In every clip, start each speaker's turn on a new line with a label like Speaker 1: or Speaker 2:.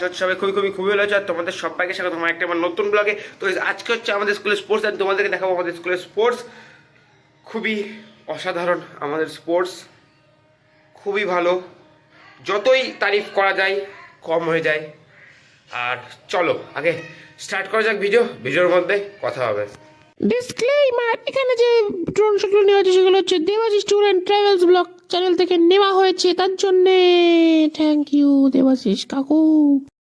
Speaker 1: হচ্ছে সবাই খুবই ভালো আছে। আর তোমাদের সবাইকে স্বাগত আমার একটা আমার নতুন ব্লগে। তো আজকে হচ্ছে আমাদের স্কুলের স্পোর্টস, আর তোমাদেরকে দেখাবো আমাদের স্কুলের স্পোর্টস। খুবই অসাধারণ আমাদের স্পোর্টস, খুবই ভালো। যতই তারিফ করা যায় কম হয়ে যায়। আর চলো আগে স্টার্ট করা যাক ভিডিওর মধ্যে কথা হবে।
Speaker 2: ডিসক্লেইমার, এখানে যে ড্রোন শটগুলো নেওয়া হয়েছে সেগুলো হচ্ছে Debashis tour and travels blog channel থেকে নেওয়া হয়েছে, তার জন্যে থ্যাংক ইউ দেবাশিস কাকু।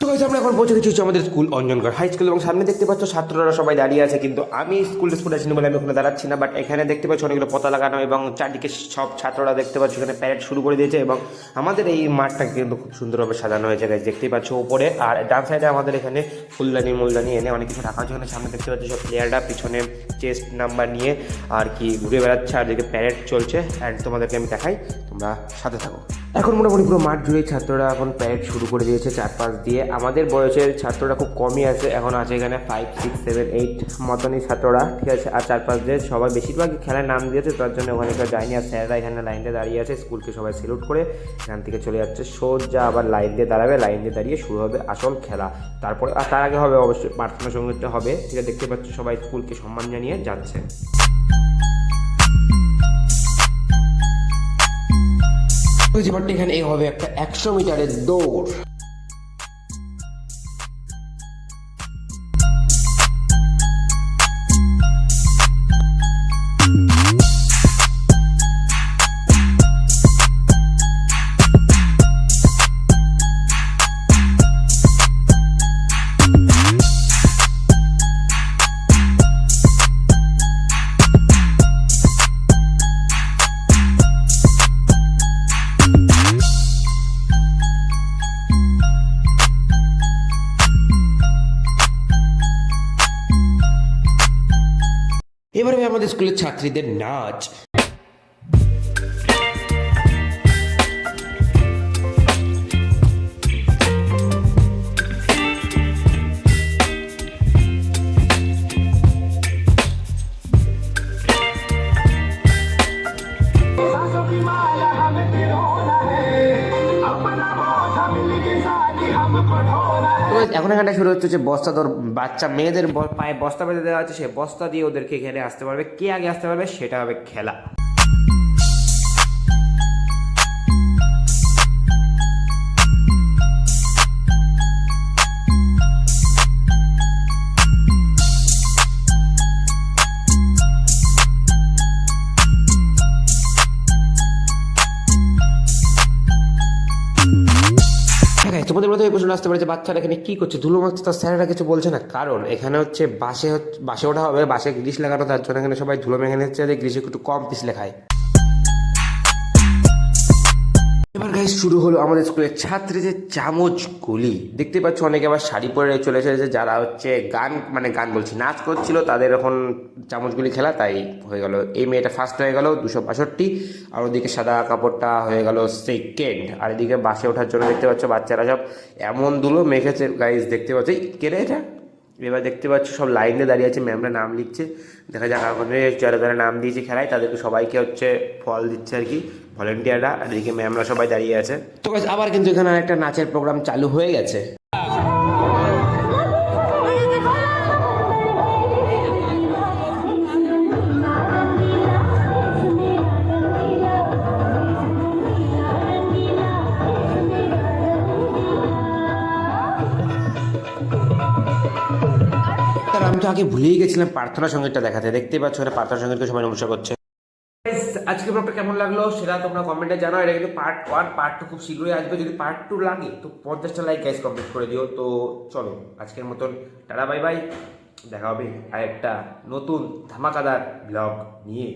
Speaker 1: তো গাইস, আমরা এখন পৌঁছে গেছি আমাদের স্কুল অঞ্জনগড় হাই স্কুল, এবং সামনে দেখতে পাচ্ছ ছাত্ররা সবাই দাঁড়িয়ে আছে, কিন্তু আমি স্কুল ড্রেস পরে আসিনি বলে আমি ওখানে দাঁড়াচ্ছি না। বাট এখানে দেখতে পাচ্ছ অনেকগুলো পতাকা লাগানো, এবং চারদিকে সব ছাত্ররা দেখতে পাচ্ছ এখানে প্যারেড শুরু করে দিয়েছে। এবং আমাদের এই মাঠটা কিন্তু খুব সুন্দরভাবে সাজানো হয়েছে গাইস, দেখতেই পাচ্ছ উপরে। আর ডান সাইডে আমাদের এখানে ফুলদানি এনে অনেক কিছু রাখা হচ্ছে। এখানে সামনে দেখতে পাচ্ছ সব প্লেয়াররা পিছনে চেস্ট নাম্বার নিয়ে আর কি ঘুরে বেড়াচ্ছে, আর দিকে প্যারেড চলছে। অ্যান্ড তোমাদেরকে আমি দেখাই, তোমরা সাথে থাকো। এখন মোটামুটি পুরো মাঠ জুড়ে ছাত্ররা এখন প্যারেড শুরু করে দিয়েছে চারপাশ দিয়ে। আমাদের বয়সের ছাত্ররা খুব কমই আছে, এখন আছে এখানে 5, 6, 7, 8 মতনই ছাত্ররা, ঠিক আছে। আর চারপাশ দিয়ে সবাই বেশিরভাগই খেলার নাম দিয়েছে, তার জন্য ওখানে কেউ যায়নি। আর স্যাররা এখানে লাইনে দাঁড়িয়ে আছে, স্কুলকে সবাই স্যালুট করে এখান থেকে চলে যাচ্ছে সোজা। আবার লাইন দিয়ে দাঁড়াবে, লাইন দিয়ে দাঁড়িয়ে শুরু হবে আসল খেলা। তারপরে আর তার আগে হবে অবশ্যই প্রার্থনা সঙ্গীতটা হবে, ঠিক আছে। দেখতে পাচ্ছ সবাই স্কুলকে সম্মান জানিয়ে যাচ্ছে। এখানে এই হবে একটা 100 মিটারের দৌড়। এবারে আমাদের স্কুলের ছাত্রীদের নাচ। এখন এখানটা শুরু হচ্ছে যে বস্তা দৌড়। বাচ্চা মেয়েদের পায়ে বস্তা বেঁধে দেওয়া আছে, সেই বস্তা দিয়ে ওদেরকে এখানে আসতে পারবে। কে আগে আসতে পারবে সেটা হবে খেলা। তোমাদের মধ্যে এই প্রশ্ন আসতে পারে যে বাচ্চারা এখানে কি করছে, ধুলো মারছে, তার স্যারেরা কিছু বলছে না। কারণ এখানে হচ্ছে বাসে ওঠা হবে, বাসে গ্রিস লাগানো, তার জন্য এখানে সবাই ধুলো মেখে নিচ্ছে, যে গ্রিসে একটু কম পিছলে খায়। এবার গাইস শুরু হলো আমাদের স্কুলের ছাত্রীদের চামচ গুলি। দেখতে পাচ্ছ অনেকে আবার শাড়ি পরে চলে এসেছে, যারা হচ্ছে গান বলছি নাচ করছিল, তাদের এখন চামচগুলি খেলা, তাই হয়ে গেল এই মেয়েটা ফার্স্ট হয়ে গেল 262, আর ওদিকে সাদা কাপড়টা হয়ে গেল সেকেন্ড। আর এদিকে বাসে ওঠার জন্য দেখতে পাচ্ছ বাচ্চারা সব এমন ধুলো মেখেছে গাইস, দেখতে পাচ্ছ কেড়ে এটা। এবার দেখতে পাচ্ছ সব লাইনে দাঁড়িয়ে আছে, ম্যামরা নাম লিখছে। দেখা যাক ওখানে যারা নাম দিয়েছে খেলায় তাদেরকে সবাইকে হচ্ছে ফল দিচ্ছে আর কি, ভলেন্টিয়াররা। আর এদিকে ম্যামরা সবাই দাঁড়িয়ে আছে। তো আবার কিন্তু এখানে একটা নাচের প্রোগ্রাম চালু হয়ে গেছে। আমি তো আগে ভুলেই গেছিলাম প্রার্থনা সঙ্গীতটা দেখাতে। দেখতে পাচ্ছ এটা প্রার্থনা সঙ্গীতকে সবাই নমস্কার করছে। আজকে ব্লগটা কেমন লাগলো সেটা তোমরা কমেন্টে জানাও। এটা কিন্তু পার্ট 1, পার্ট 2 খুব শীঘ্রই আসবে। যদি পার্ট 2 লাগে তো 50টা লাইক গাইস কমপ্লিট করে দিও। তো চলো আজকের মতন টাটা, বাই বাই। দেখা হবে আর একটা নতুন ধামাকাদার ব্লগ নিয়ে।